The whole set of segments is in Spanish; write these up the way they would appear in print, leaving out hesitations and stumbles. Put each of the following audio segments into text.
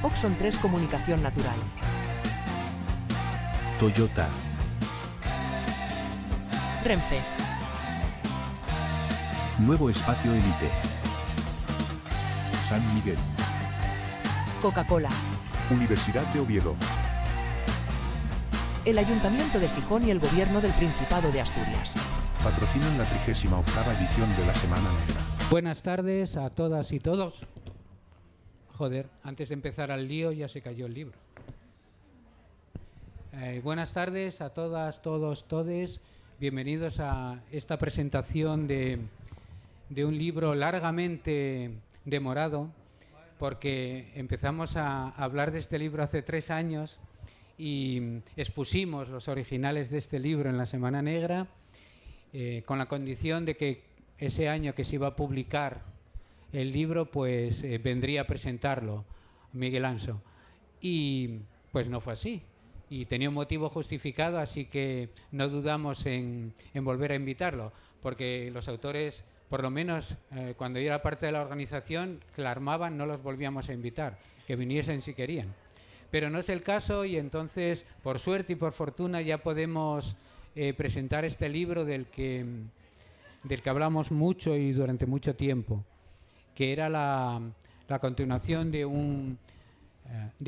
Oxon 3 Comunicación Natural. Toyota. Renfe. Nuevo Espacio Elite. San Miguel. Coca-Cola. Universidad de Oviedo. El Ayuntamiento de Gijón y el Gobierno del Principado de Asturias. Patrocinan la 38ª edición de la Semana Negra. Buenas tardes a todas y todos. Joder, antes de empezar al lío ya se cayó el libro. Buenas tardes a todas, todos, todes. Bienvenidos a esta presentación de un libro largamente demorado, porque empezamos a hablar de este libro hace 3 años y expusimos los originales de este libro en la Semana Negra, con la condición de que ese año que se iba a publicar el libro, pues vendría a presentarlo Miguel Anso. Y pues no fue así. Y tenía un motivo justificado, así que no dudamos en volver a invitarlo, porque los autores, por lo menos cuando yo era parte de la organización, clamaba, no los volvíamos a invitar, que viniesen si querían. Pero no es el caso, y entonces, por suerte y por fortuna, ya podemos presentar este libro del que hablamos mucho y durante mucho tiempo, que era la continuación de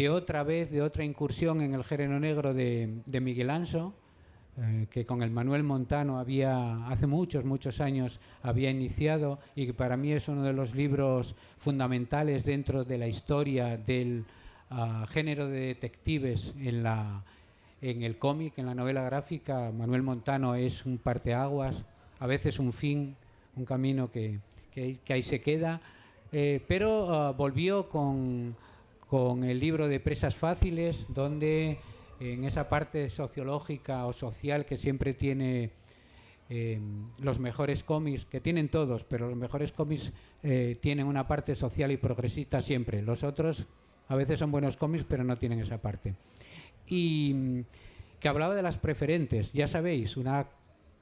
otra incursión en el género negro de Miguel Anso, que con el Manuel Montano hace muchos años había iniciado, y que para mí es uno de los libros fundamentales dentro de la historia del género de detectives en el cómic, en la novela gráfica. Manuel Montano es un parteaguas, a veces un fin, un camino que ahí se queda, pero volvió con el libro de Presas Fáciles, donde en esa parte sociológica o social que siempre tiene los mejores cómics, que tienen todos, pero los mejores cómics tienen una parte social y progresista siempre. Los otros a veces son buenos cómics, pero no tienen esa parte. Y que hablaba de las preferentes, ya sabéis, una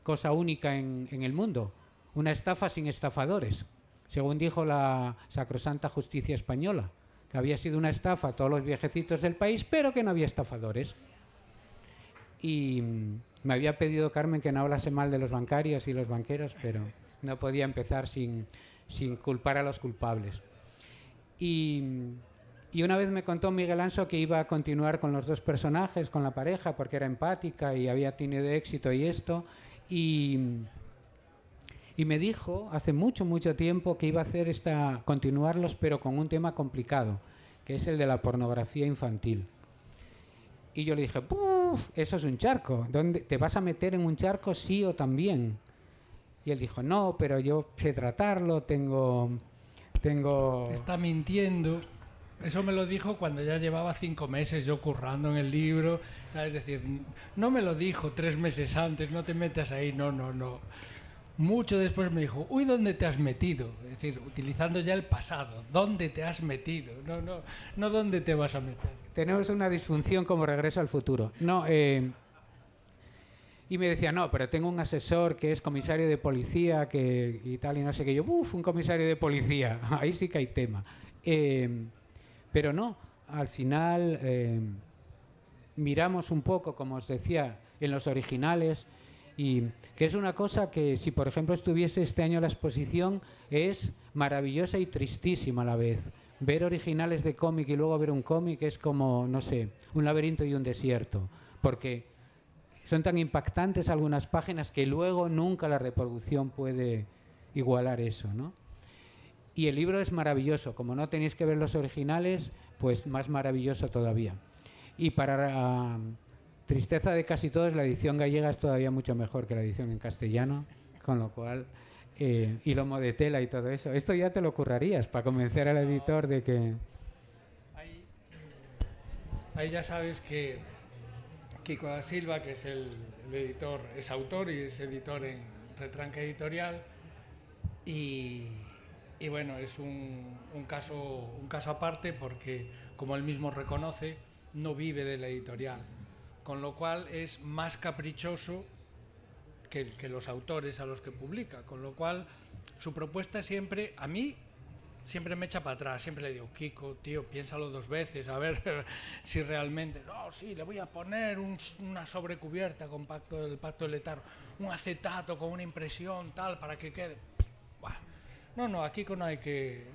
cosa única en el mundo, una estafa sin estafadores, según dijo la sacrosanta justicia española, que había sido una estafa a todos los viejecitos del país, pero que no había estafadores. Y me había pedido Carmen que no hablase mal de los bancarios y los banqueros, pero no podía empezar sin culpar a los culpables. Y una vez me contó Miguel Anso que iba a continuar con los 2 personajes, con la pareja, porque era empática y había tenido éxito y esto. Y me dijo hace mucho tiempo que iba a hacer continuarlos, pero con un tema complicado, que es el de la pornografía infantil. Y yo le dije, ¡puf! Eso es un charco. ¿Dónde te vas a meter en un charco, sí o también? Y él dijo, no, pero yo sé tratarlo, tengo... Está mintiendo. Eso me lo dijo cuando ya llevaba 5 meses yo currando en el libro. Es decir, no me lo dijo 3 meses antes, no te metas ahí, no. Mucho después me dijo, uy, ¿dónde te has metido? Es decir, utilizando ya el pasado, ¿dónde te has metido? No ¿dónde te vas a meter? Tenemos una disfunción como Regreso al Futuro. Y me decía, no, pero tengo un asesor que es comisario de policía y tal, y no sé qué. Yo, un comisario de policía, ahí sí que hay tema. Pero no, al final miramos un poco, como os decía, en los originales, y que es una cosa que, si por ejemplo estuviese este año la exposición, es maravillosa y tristísima a la vez. Ver originales de cómic y luego ver un cómic es como, no sé, un laberinto y un desierto, porque son tan impactantes algunas páginas que luego nunca la reproducción puede igualar eso, ¿no? Y el libro es maravilloso, como no tenéis que ver los originales, pues más maravilloso todavía. Y para tristeza de casi todos, la edición gallega es todavía mucho mejor que la edición en castellano, con lo cual, y lomo de tela y todo eso. Esto ya te lo currarías para convencer al editor de que... Ahí ya sabes que Kiko da Silva, que es el editor, es autor y es editor en Retranca Editorial, y bueno, es un caso aparte, porque, como él mismo reconoce, no vive de la editorial, con lo cual es más caprichoso que los autores a los que publica, con lo cual su propuesta siempre, a mí siempre me echa para atrás, siempre le digo, Kiko, tío, piénsalo 2 veces, a ver si realmente, no, sí, le voy a poner una sobrecubierta con el pacto del letargo, un acetato con una impresión tal para que quede. Buah. No, a Kiko no hay que...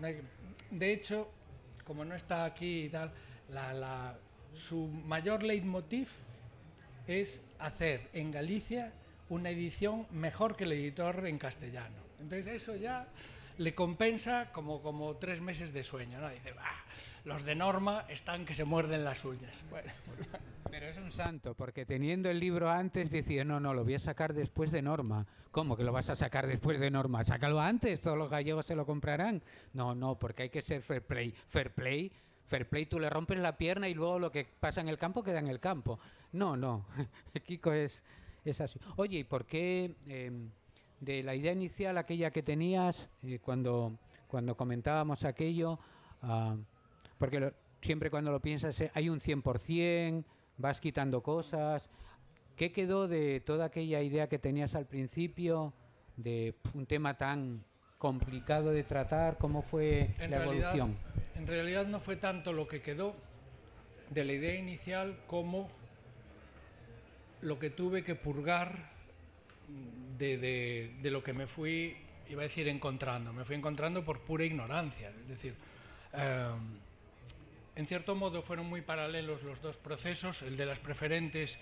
De hecho, como no está aquí y tal, su mayor leitmotiv es hacer en Galicia una edición mejor que el editor en castellano. Entonces eso ya le compensa como 3 meses de sueño, ¿no? Dice, los de Norma están que se muerden las uñas. Bueno. Pero es un santo, porque teniendo el libro antes decía, no, lo voy a sacar después de Norma. ¿Cómo que lo vas a sacar después de Norma? Sácalo antes, todos los gallegos se lo comprarán. No, porque hay que ser fair play. Fair play, tú le rompes la pierna y luego lo que pasa en el campo queda en el campo. No, Kiko es así. Oye, ¿y por qué de la idea inicial, aquella que tenías, cuando comentábamos aquello, porque siempre cuando lo piensas hay un 100%, vas quitando cosas, ¿qué quedó de toda aquella idea que tenías al principio, de un tema tan complicado de tratar? ¿Cómo fue la evolución? En realidad no fue tanto lo que quedó de la idea inicial como lo que tuve que purgar de lo que me fui, iba a decir encontrando. Me fui encontrando por pura ignorancia. Es decir, en cierto modo fueron muy paralelos los dos procesos. El de las preferentes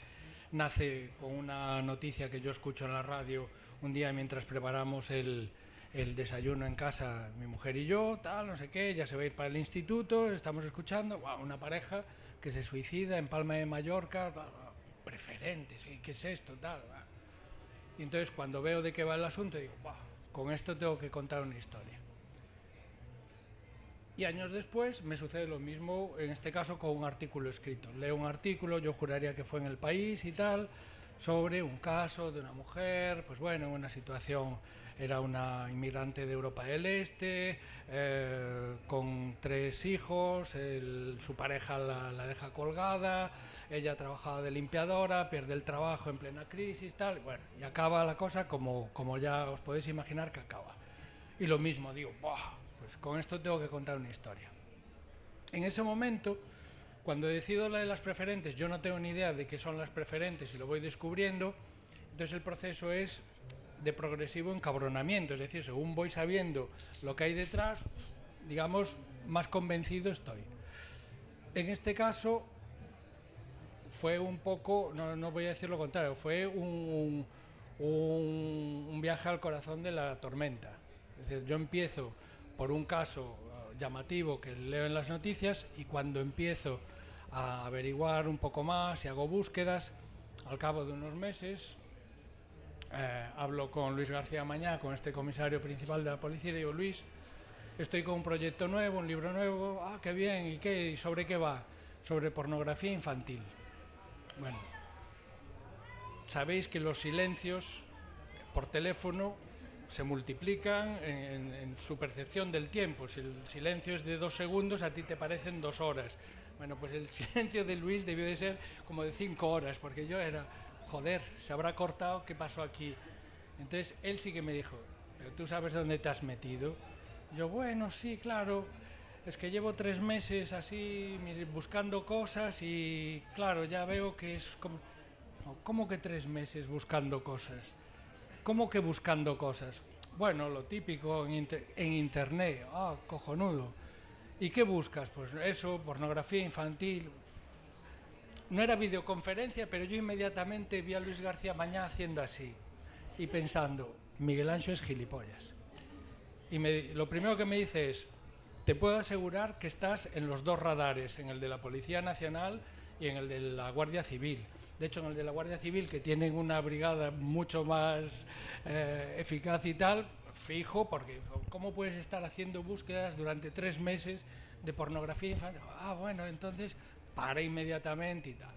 nace con una noticia que yo escucho en la radio un día mientras preparamos el desayuno en casa, mi mujer y yo, tal, no sé qué, ella se va a ir para el instituto, estamos escuchando, una pareja que se suicida en Palma de Mallorca, preferentes, ¿qué es esto? Tal. Y entonces cuando veo de qué va el asunto, digo, con esto tengo que contar una historia. Y años después me sucede lo mismo, en este caso con un artículo escrito. Leo un artículo, yo juraría que fue en El País y tal, sobre un caso de una mujer, pues bueno, en una situación, era una inmigrante de Europa del Este, con 3 hijos, su pareja la deja colgada, ella trabajaba de limpiadora, pierde el trabajo en plena crisis, tal, bueno, y acaba la cosa como ya os podéis imaginar que acaba. Y lo mismo, digo, pues con esto tengo que contar una historia. En ese momento, cuando decido la de las preferentes, yo no tengo ni idea de qué son las preferentes y lo voy descubriendo, entonces el proceso es de progresivo encabronamiento, es decir, según voy sabiendo lo que hay detrás, digamos, más convencido estoy. En este caso fue un poco, no voy a decir lo contrario, fue un viaje al corazón de la tormenta. Es decir, yo empiezo por un caso llamativo que leo en las noticias y cuando empiezo a averiguar un poco más y hago búsquedas, al cabo de unos meses hablo con Luis García Mañá, con este comisario principal de la policía, y digo, Luis, estoy con un proyecto nuevo, un libro nuevo, qué bien, ¿y sobre qué va? Sobre pornografía infantil. Bueno, sabéis que los silencios por teléfono se multiplican en su percepción del tiempo. Si el silencio es de 2 segundos, a ti te parecen 2 horas. Bueno, pues el silencio de Luis debió de ser como de 5 horas, porque yo era, joder, se habrá cortado, ¿qué pasó aquí? Entonces él sí que me dijo, ¿pero tú sabes dónde te has metido? Yo, bueno, sí, claro, es que llevo 3 meses así buscando cosas y claro, ya veo que es como... ¿Cómo que 3 meses buscando cosas? ¿Cómo que buscando cosas? Bueno, lo típico en internet, cojonudo. ¿Y qué buscas? Pues eso, pornografía infantil. No era videoconferencia, pero yo inmediatamente vi a Luis García Mañá haciendo así y pensando, Miguel Anxo es gilipollas. Y lo primero que me dice es, te puedo asegurar que estás en los 2 radares, en el de la Policía Nacional y en el de la Guardia Civil. De hecho, en el de la Guardia Civil, que tienen una brigada mucho más eficaz y tal, fijo, porque ¿cómo puedes estar haciendo búsquedas durante 3 meses de pornografía infantil? Bueno, entonces para inmediatamente y tal.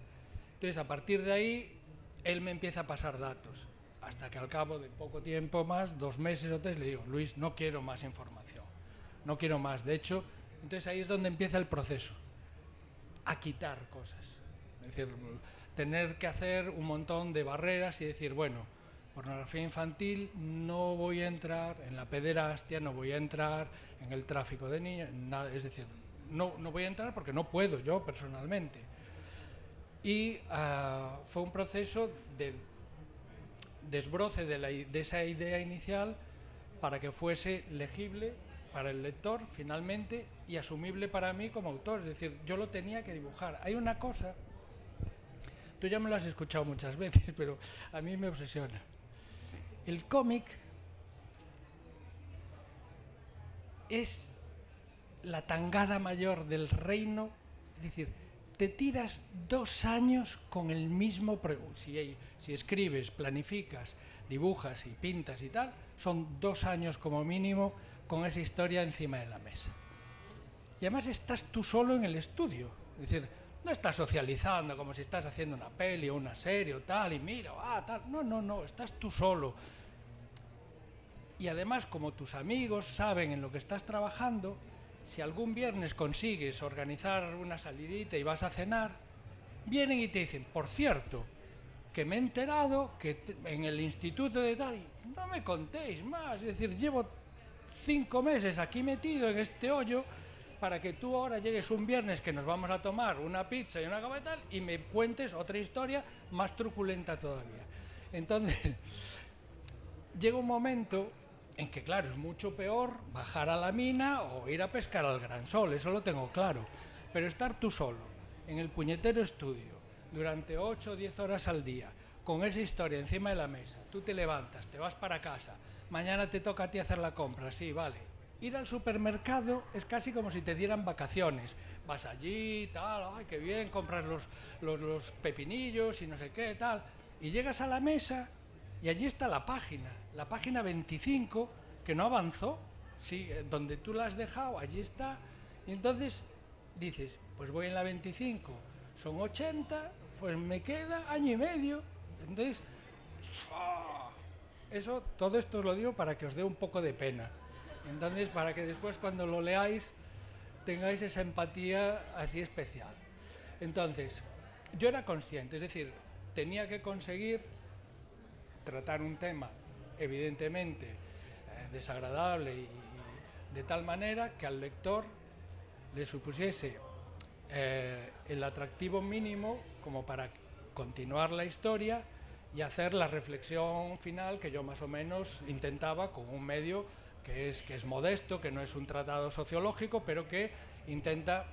Entonces, a partir de ahí, él me empieza a pasar datos, hasta que al cabo de poco tiempo más, 2 meses o 3, le digo, Luis, no quiero más información, no quiero más. De hecho, entonces ahí es donde empieza el proceso, a quitar cosas. Es decir, tener que hacer un montón de barreras y decir, bueno, pornografía infantil, no voy a entrar en la pederastia, no voy a entrar en el tráfico de niños, nada, es decir, no voy a entrar porque no puedo yo personalmente. Y fue un proceso de desbroce de esa idea inicial para que fuese legible para el lector finalmente y asumible para mí como autor, es decir, yo lo tenía que dibujar. Hay una cosa, tú ya me lo has escuchado muchas veces, pero a mí me obsesiona. El cómic es la tangada mayor del reino, es decir, te tiras 2 años con el mismo... Si escribes, planificas, dibujas y pintas y tal, son 2 años como mínimo con esa historia encima de la mesa. Y además estás tú solo en el estudio, es decir, no estás socializando como si estás haciendo una peli o una serie o tal, y mira, tal. No, estás tú solo. Y además, como tus amigos saben en lo que estás trabajando, si algún viernes consigues organizar una salidita y vas a cenar, vienen y te dicen, por cierto, que me he enterado que en el instituto de tal, no me contéis más, es decir, llevo 5 meses aquí metido en este hoyo para que tú ahora llegues un viernes que nos vamos a tomar una pizza y una cava y tal y me cuentes otra historia más truculenta todavía. Entonces, llega un momento en que, claro, es mucho peor bajar a la mina o ir a pescar al gran sol, eso lo tengo claro, pero estar tú solo en el puñetero estudio durante 8 o 10 horas al día, con esa historia encima de la mesa, tú te levantas, te vas para casa, mañana te toca a ti hacer la compra, sí, vale. Ir al supermercado es casi como si te dieran vacaciones. Vas allí, tal, ay, qué bien, compras los pepinillos y no sé qué, tal. Y llegas a la mesa y allí está la página 25, que no avanzó, sí, donde tú la has dejado, allí está. Y entonces dices, pues voy en la 25, son 80, pues me queda año y medio. Entonces, todo esto os lo digo para que os dé un poco de pena. Entonces, para que después cuando lo leáis tengáis esa empatía así especial. Entonces, yo era consciente, es decir, tenía que conseguir tratar un tema evidentemente desagradable y de tal manera que al lector le supusiese el atractivo mínimo como para continuar la historia y hacer la reflexión final que yo más o menos intentaba con un medio que es modesto, que no es un tratado sociológico, pero que intenta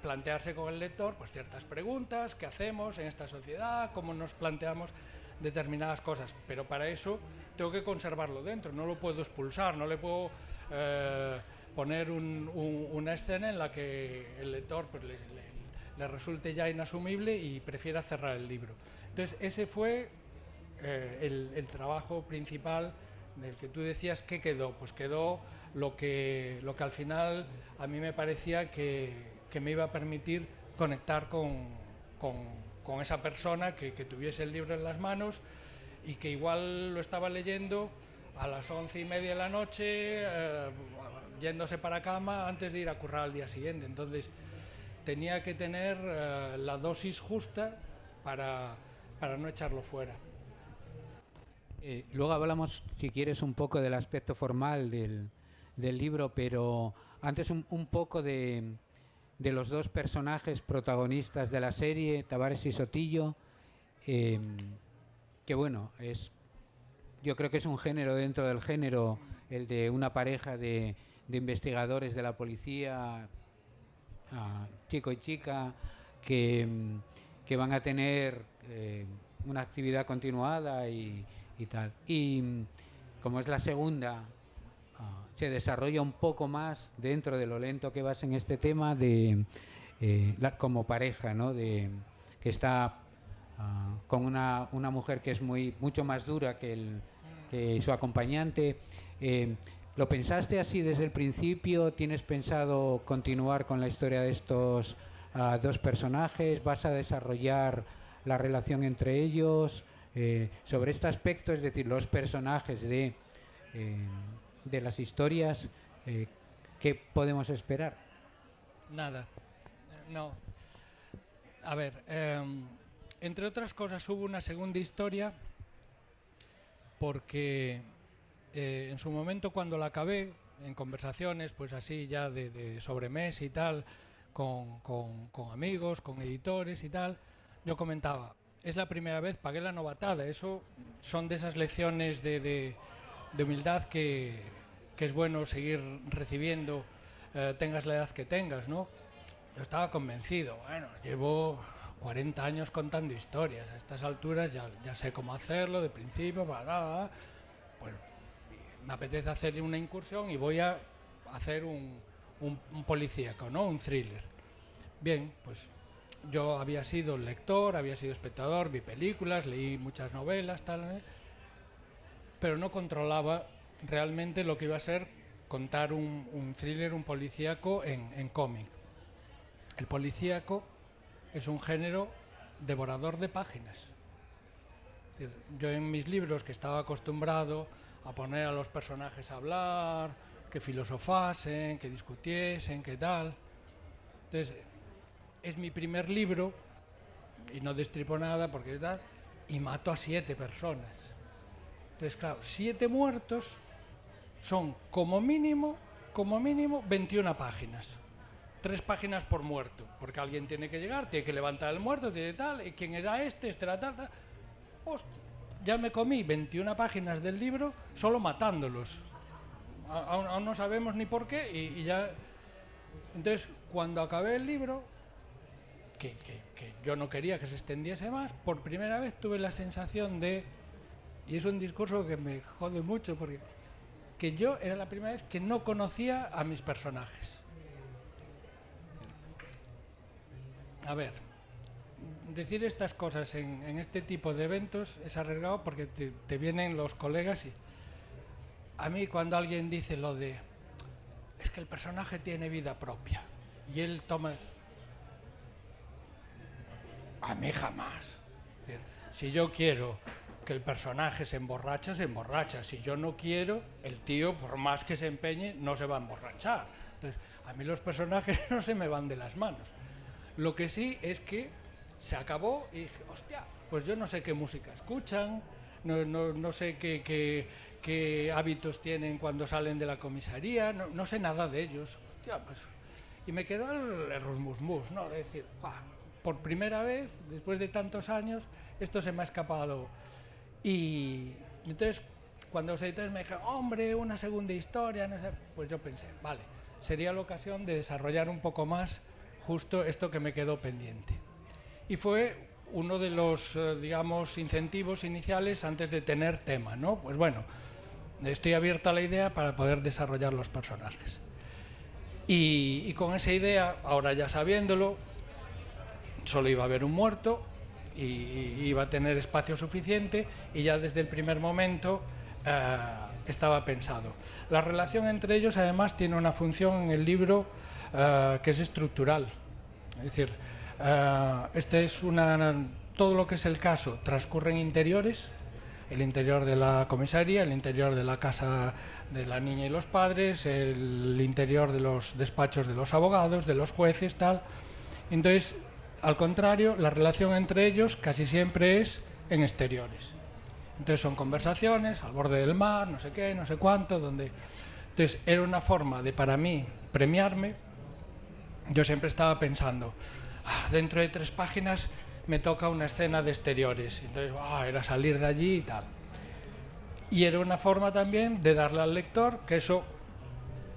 plantearse con el lector pues ciertas preguntas, qué hacemos en esta sociedad, cómo nos planteamos determinadas cosas, pero para eso tengo que conservarlo dentro, no lo puedo expulsar, no le puedo poner una escena en la que el lector pues, le resulte ya inasumible y prefiera cerrar el libro. Entonces ese fue el trabajo principal del que tú decías. ¿Qué quedó? Pues quedó lo que al final a mí me parecía que me iba a permitir conectar con esa persona que tuviese el libro en las manos y que igual lo estaba leyendo a las 11:30 de la noche, yéndose para cama antes de ir a currar al día siguiente. Entonces tenía que tener la dosis justa para no echarlo fuera. Luego hablamos, si quieres, un poco del aspecto formal del libro, pero antes un poco de los dos personajes protagonistas de la serie, Tavares y Sotillo, que bueno, yo creo que es un género dentro del género, el de una pareja de investigadores de la policía, chico y chica, que van a tener una actividad continuada y tal. Y como es la segunda, se desarrolla un poco más dentro de lo lento que vas en este tema de como pareja, ¿no? Que está con una mujer que es mucho más dura que su acompañante. ¿Lo pensaste así desde el principio? ¿Tienes pensado continuar con la historia de estos dos personajes? ¿Vas a desarrollar la relación entre ellos? Sobre este aspecto, es decir, los personajes de las historias, ¿qué podemos esperar? Nada, no. A ver, entre otras cosas hubo una segunda historia porque en su momento, cuando la acabé, en conversaciones, pues así ya de sobremesa y tal, con amigos, con editores y tal, yo comentaba, es la primera vez, pagué la novatada. Eso son de esas lecciones de humildad que es bueno seguir recibiendo, tengas la edad que tengas, ¿no? Yo estaba convencido, bueno, llevo 40 años contando historias, a estas alturas ya sé cómo hacerlo, de principio, para pues me apetece hacer una incursión y voy a hacer un policíaco, ¿no? Un thriller. Bien, pues yo había sido lector, había sido espectador, vi películas, leí muchas novelas, tal, pero no controlaba realmente lo que iba a ser contar un thriller, un policíaco en cómic. El policíaco es un género devorador de páginas. Es decir, yo en mis libros, que estaba acostumbrado a poner a los personajes a hablar, que filosofasen, que discutiesen, que tal. Entonces, es mi primer libro, y no destripo nada porque tal, y mato a 7 personas. Entonces, claro, 7 muertos son como mínimo 21 páginas. 3 páginas por muerto, porque alguien tiene que llegar, tiene que levantar el muerto, tiene tal, y quién era este era tal, tal. Hostia, ya me comí 21 páginas del libro solo matándolos. Aún no sabemos ni por qué, y ya. Entonces, cuando acabé el libro, que yo no quería que se extendiese más, por primera vez tuve la sensación de, y es un discurso que me jode mucho, porque que yo era la primera vez que no conocía a mis personajes. A ver, decir estas cosas en este tipo de eventos es arriesgado, porque te vienen los colegas y a mí, cuando alguien dice lo de es que el personaje tiene vida propia y él toma... A mí jamás. Es decir, si yo quiero que el personaje se emborracha, se emborracha. Si yo no quiero, el tío, por más que se empeñe, no se va a emborrachar. Entonces, a mí los personajes no se me van de las manos. Lo que sí es que se acabó y dije, hostia, pues yo no sé qué música escuchan, no sé qué hábitos tienen cuando salen de la comisaría, no sé nada de ellos. Hostia, pues... Y me quedó el rusmusmus, ¿no? De decir, por primera vez, después de tantos años, esto se me ha escapado. Y entonces, cuando los editores me dijeron, hombre, una segunda historia, no sé, pues yo pensé, vale, sería la ocasión de desarrollar un poco más justo esto que me quedó pendiente. Y fue uno de los, digamos, incentivos iniciales antes de tener tema, ¿no? Pues bueno, estoy abierto a la idea para poder desarrollar los personajes. Y con esa idea, ahora ya sabiéndolo, solo iba a haber un muerto y iba a tener espacio suficiente, y ya desde el primer momento estaba pensado. La relación entre ellos, además, tiene una función en el libro que es estructural. Es decir, todo lo que es el caso transcurre en interiores, el interior de la comisaría, el interior de la casa de la niña y los padres, el interior de los despachos de los abogados, de los jueces, tal. Entonces, al contrario, la relación entre ellos casi siempre es en exteriores. Entonces son conversaciones al borde del mar, no sé qué, no sé cuánto, donde... Entonces era una forma de, para mí, premiarme. Yo siempre estaba pensando, dentro de 3 páginas me toca una escena de exteriores. Entonces, era salir de allí y tal. Y era una forma también de darle al lector, que eso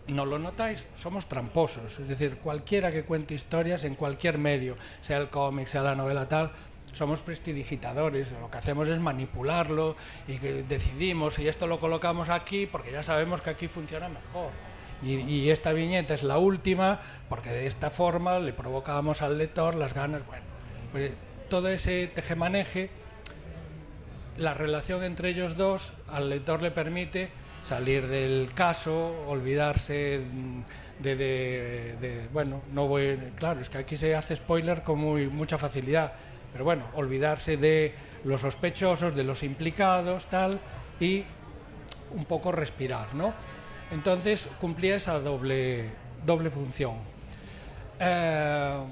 no lo notáis, somos tramposos. Es decir, cualquiera que cuente historias en cualquier medio, sea el cómic, sea la novela, tal, somos prestidigitadores. Lo que hacemos es manipularlo y que decidimos, y esto lo colocamos aquí porque ya sabemos que aquí funciona mejor. Y esta viñeta es la última porque de esta forma le provocamos al lector las ganas. Bueno, pues todo ese tejemaneje, la relación entre ellos dos, al lector le permite salir del caso, olvidarse bueno, no voy, claro, es que aquí se hace spoiler con mucha facilidad, pero bueno, olvidarse de los sospechosos, de los implicados, tal, y un poco respirar, ¿no? Entonces cumplía esa doble función. Ya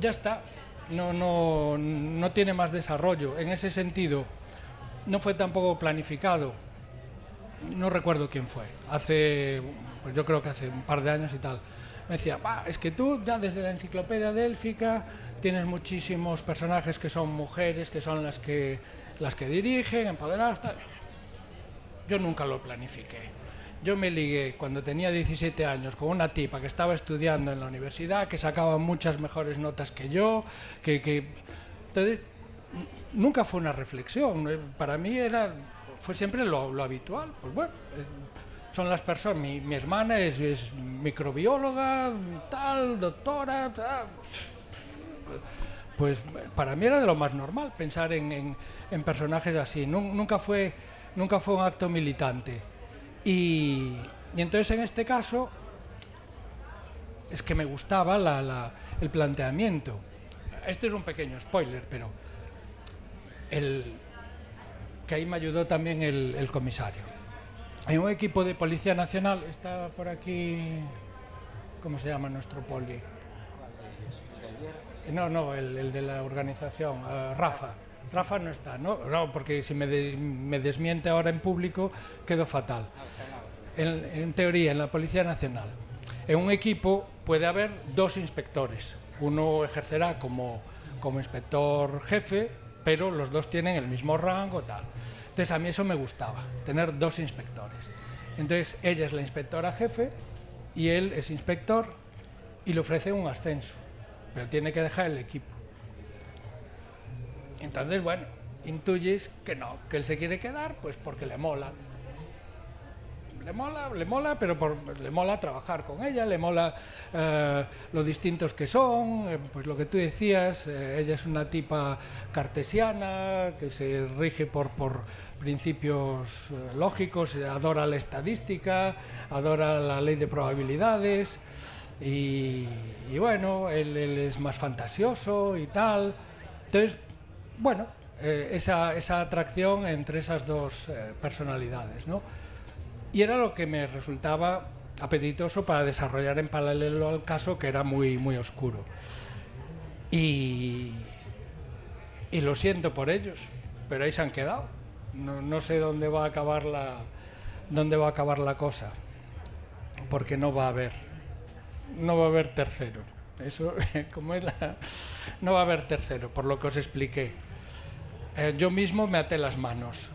está, no tiene más desarrollo. En ese sentido, no fue tampoco planificado. No recuerdo quién fue. Pues yo creo que hace un par de años y tal. Me decía, es que tú ya desde la enciclopedia délfica tienes muchísimos personajes que son mujeres, que son las que dirigen, empoderadas, tal. Yo nunca lo planifiqué. Yo me ligué cuando tenía 17 años con una tipa que estaba estudiando en la universidad, que sacaba muchas mejores notas que yo, Entonces, nunca fue una reflexión. Para mí fue siempre lo habitual. Pues bueno, son las personas. Mi hermana es microbióloga, tal, doctora, tal. Pues para mí era de lo más normal pensar en personajes así. Nunca fue un acto militante. Y entonces en este caso es que me gustaba el planteamiento. Este es un pequeño spoiler, pero que ahí me ayudó también el comisario. Hay un equipo de Policía Nacional, está por aquí, ¿cómo se llama nuestro poli? No, el de la organización, Rafa. Rafa no está, ¿no? No, porque si me desmiente ahora en público, quedo fatal. En teoría, en la Policía Nacional, en un equipo puede haber 2 inspectores. Uno ejercerá como inspector jefe, pero los 2 tienen el mismo rango, tal. Entonces a mí eso me gustaba, tener 2 inspectores. Entonces ella es la inspectora jefe y él es inspector y le ofrece un ascenso, pero tiene que dejar el equipo. Entonces, bueno, intuyes que no, que él se quiere quedar, pues porque le mola. Le mola, pero le mola trabajar con ella, le mola lo distintos que son, pues lo que tú decías, ella es una tipa cartesiana, que se rige por principios lógicos, adora la estadística, adora la ley de probabilidades, y bueno, él es más fantasioso y tal. Entonces, bueno, esa atracción entre esas 2 personalidades, ¿no? Y era lo que me resultaba apetitoso para desarrollar en paralelo al caso, que era muy, muy oscuro. Y lo siento por ellos, pero ahí se han quedado. No sé dónde va a acabar la cosa, porque no va a haber tercero. Eso, como es no va a haber tercero, por lo que os expliqué. Yo mismo me até las manos.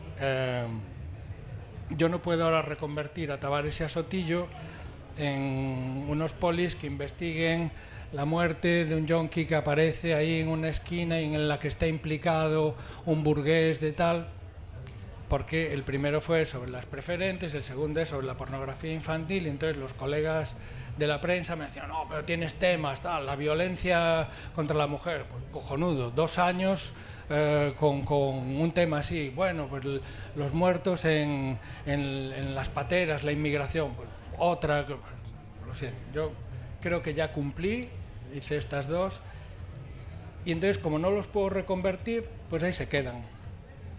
Yo no puedo ahora reconvertir a Tavares y a Sotillo en unos polis que investiguen la muerte de un yonki que aparece ahí en una esquina y en la que está implicado un burgués de tal, porque el primero fue sobre las preferentes, el segundo es sobre la pornografía infantil, y entonces los colegas de la prensa me decían, no, pero tienes temas, tal, la violencia contra la mujer, pues cojonudo, 2 años con un tema así, bueno, pues los muertos en las pateras, la inmigración, pues otra, lo siento, yo creo que ya cumplí, hice estas 2, y entonces como no los puedo reconvertir, pues ahí se quedan.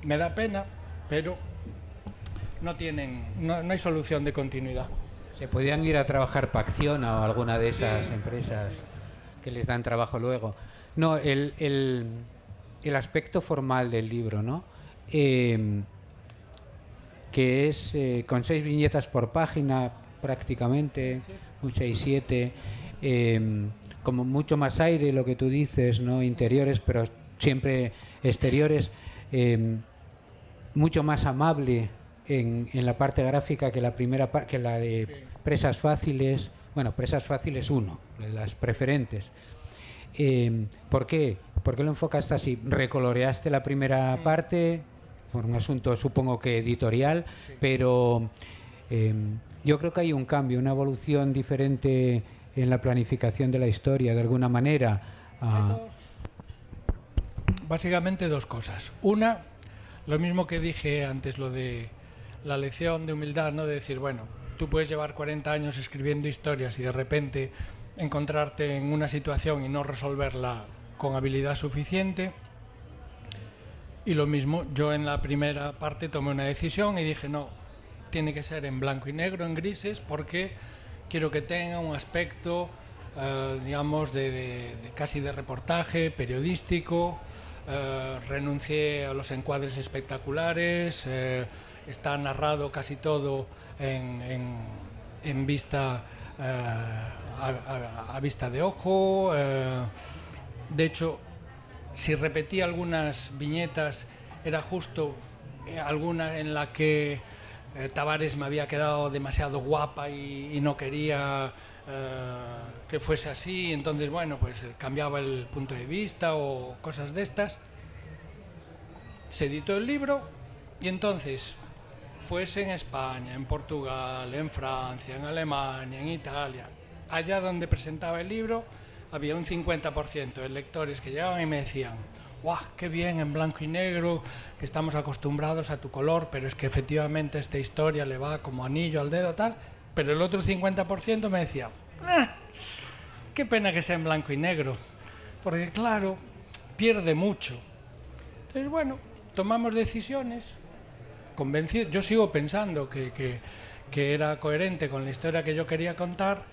Me da pena, pero no hay solución de continuidad. ¿Se podían ir a trabajar para Acciona o alguna de esas empresas que les dan trabajo luego? No, el aspecto formal del libro, ¿no? Que es con 6 viñetas por página prácticamente, un 6-7, como mucho más aire, lo que tú dices, ¿no? Interiores, pero siempre exteriores, mucho más amable en la parte gráfica que la primera que la de Presas Fáciles. Bueno, Presas Fáciles 1, las preferentes. ¿Por qué? ¿Por qué lo enfocaste así? ¿Recoloreaste la primera parte? Por un asunto, supongo que editorial, pero yo creo que hay un cambio, una evolución diferente en la planificación de la historia, de alguna manera. Básicamente 2 cosas. Una, lo mismo que dije antes, lo de la lección de humildad, ¿no? De decir, bueno, tú puedes llevar 40 años escribiendo historias y de repente encontrarte en una situación y no resolverla con habilidad suficiente. Y lo mismo, yo en la primera parte tomé una decisión y dije, no, tiene que ser en blanco y negro, en grises, porque quiero que tenga un aspecto, digamos, de casi de reportaje, periodístico, renuncié a los encuadres espectaculares, está narrado casi todo en vista, a vista de ojo. De hecho, si repetí algunas viñetas, era justo alguna en la que Tavares me había quedado demasiado guapa y no quería que fuese así, entonces bueno, pues cambiaba el punto de vista o cosas de estas. Se editó el libro y entonces, fuese en España, en Portugal, en Francia, en Alemania, en Italia, allá donde presentaba el libro, había un 50% de lectores que llegaban y me decían: ¡guau, qué bien en blanco y negro, que estamos acostumbrados a tu color, pero es que efectivamente esta historia le va como anillo al dedo, tal! Pero el otro 50% me decía: qué pena que sea en blanco y negro, porque claro, pierde mucho. Entonces, bueno, tomamos decisiones, convencido. Yo sigo pensando que era coherente con la historia que yo quería contar,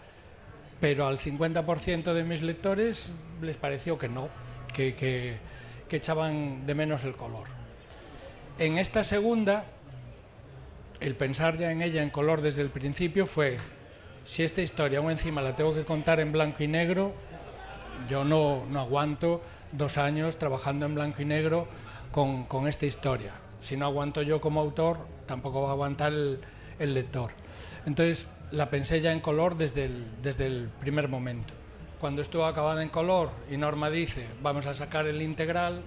pero al 50% de mis lectores les pareció que no, que echaban de menos el color. En esta segunda, el pensar ya en ella en color desde el principio fue: si esta historia aún encima la tengo que contar en blanco y negro, yo no aguanto 2 años trabajando en blanco y negro con esta historia. Si no aguanto yo como autor, tampoco va a aguantar el lector. Entonces la pensé ya en color desde el primer momento. Cuando estuvo acabada en color y Norma dice: vamos a sacar el integral,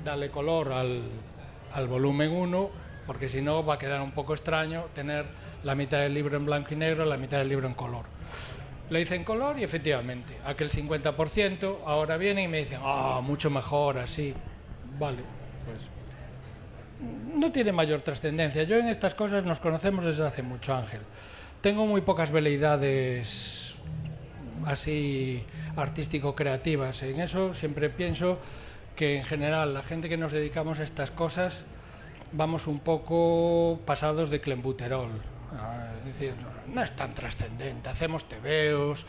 dale color al volumen 1, porque si no va a quedar un poco extraño tener la mitad del libro en blanco y negro, la mitad del libro en color. Lo hice en color y efectivamente, aquel 50% ahora viene y me dicen: mucho mejor así. Vale, pues no tiene mayor trascendencia. Yo en estas cosas nos conocemos desde hace mucho, Ángel. Tengo muy pocas veleidades así artístico-creativas. En eso siempre pienso que en general la gente que nos dedicamos a estas cosas vamos un poco pasados de clenbuterol. Es decir, no es tan trascendente. Hacemos tebeos,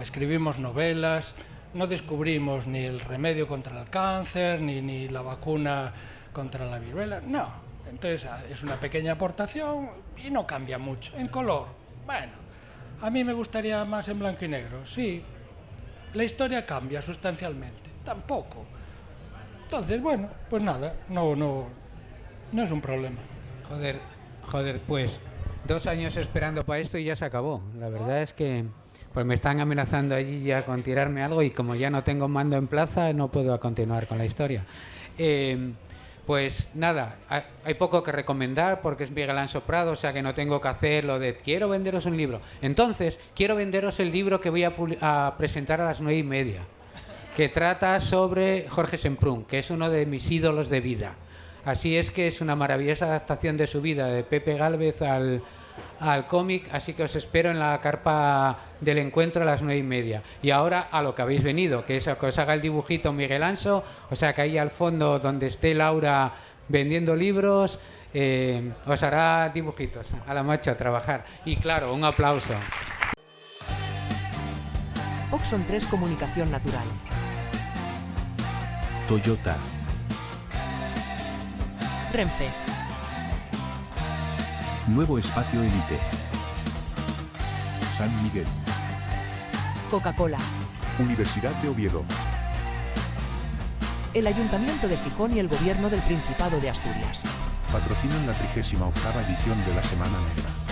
escribimos novelas, no descubrimos ni el remedio contra el cáncer, ni la vacuna contra la viruela, no. Entonces es una pequeña aportación y no cambia mucho. En color, bueno, a mí me gustaría más en blanco y negro, sí. La historia cambia sustancialmente, tampoco. Entonces, bueno, pues nada, no es un problema. Joder, pues 2 años esperando para esto y ya se acabó. La verdad es que pues me están amenazando allí ya con tirarme algo y como ya no tengo mando en plaza, no puedo continuar con la historia. Pues nada, hay poco que recomendar porque es Miguel Anso Prado, o sea que no tengo que hacer lo de quiero venderos un libro. Entonces, quiero venderos el libro que voy a presentar a las 9:30, que trata sobre Jorge Semprún, que es uno de mis ídolos de vida. Así es que es una maravillosa adaptación de su vida, de Pepe Gálvez al cómic, así que os espero en la carpa del encuentro a las 9:30. Y ahora a lo que habéis venido, que es a que os haga el dibujito Miguel Anso, o sea que ahí al fondo donde esté Laura vendiendo libros, os hará dibujitos. A la macho a trabajar. Y claro, un aplauso. Oxon 3 Comunicación Natural. Toyota. Renfe. Nuevo Espacio Elite. San Miguel. Coca-Cola. Universidad de Oviedo. El Ayuntamiento de Gijón y el Gobierno del Principado de Asturias. Patrocinan la 38ª edición de la Semana Negra.